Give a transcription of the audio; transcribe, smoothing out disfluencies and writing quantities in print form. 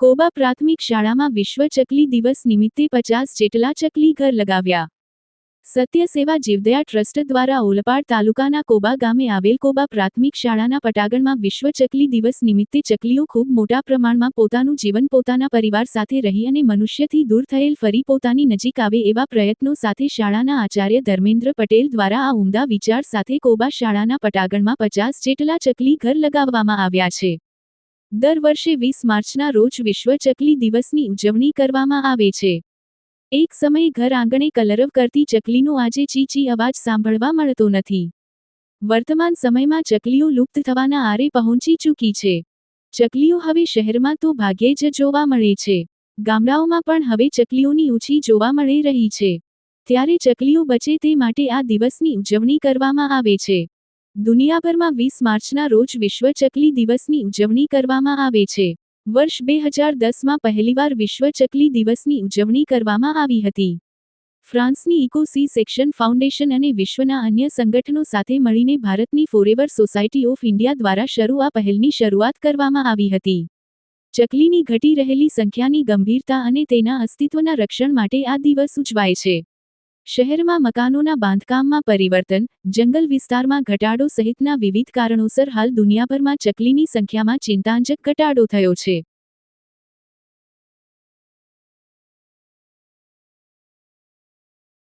કોબા પ્રાથમિક શાળામાં વિશ્વ ચકલી દિવસ નિમિત્તે 50 જેટલા ચકલી ઘર લગાવ્યા. સત્ય સેવા જીવદયા ટ્રસ્ટ દ્વારા ઓલપાડ તાલુકાના કોબા ગામે આવેલ કોબા પ્રાથમિક શાળાના પટાંગણમાં વિશ્વ ચકલી દિવસ નિમિત્તે ચકલીઓ ખૂબ મોટા પ્રમાણમાં પોતાનું જીવન પોતાના પરિવાર સાથે રહી અને મનુષ્યથી દૂર થયેલ ફરી પોતાની નજીક આવે એવા પ્રયત્નો સાથે શાળાના આચાર્ય ધર્મેન્દ્ર પટેલ દ્વારા આ ઉમદા વિચાર સાથે કોબા શાળાના પટાંગણમાં 50 જેટલા ચકલી ઘર લગાવવામાં આવ્યા છે. દર વર્ષે 20 માર્ચના રોજ વિશ્વ ચકલી દિવસની ઉજવણી કરવામાં આવે છે. એક સમયે ઘર આંગણે કલરવ કરતી ચકલીનો આજે ચી-ચી અવાજ સાંભળવા મળતો નથી. વર્તમાન સમયમાં ચકલીઓ લુપ્ત થવાના આરે પહોંચી ચૂકી છે. ચકલીઓ હવે શહેરમાં તો ભાગ્યે જ જોવા મળે છે. ગામડાઓમાં પણ હવે ચકલીઓની ઓછી જોવા મળી રહી છે. ત્યારે ચકલીઓ બચે તે માટે આ દિવસની ઉજવણી કરવામાં આવે છે. દુનિયાભરમાં 20 માર્ચના રોજ વિશ્વ ચકલી દિવસની ઉજવણી કરવામાં આવે છે. વર્ષ 2010માં પહેલીવાર વિશ્વ ચકલી દિવસની ઉજવણી કરવામાં આવી હતી. ફ્રાન્સની ઇકો-સી સેક્શન ફાઉન્ડેશન અને વિશ્વના અન્ય સંગઠનો સાથે મળીને ભારતની ફોરેવર સોસાયટી ઓફ ઇન્ડિયા દ્વારા આ પહેલની શરૂઆત કરવામાં આવી હતી. ચકલીની ઘટી રહેલી સંખ્યાની ગંભીરતા અને તેના અસ્તિત્વના રક્ષણ માટે આ દિવસ ઉજવાય છે. શહેરમાં મકાનોના બાંધકામમાં પરિવર્તન, જંગલ વિસ્તારમાં ઘટાડો સહિતના વિવિધ કારણોસર હાલ દુનિયાભરમાં ચકલીની સંખ્યામાં ચિંતાજનક ઘટાડો થયો છે.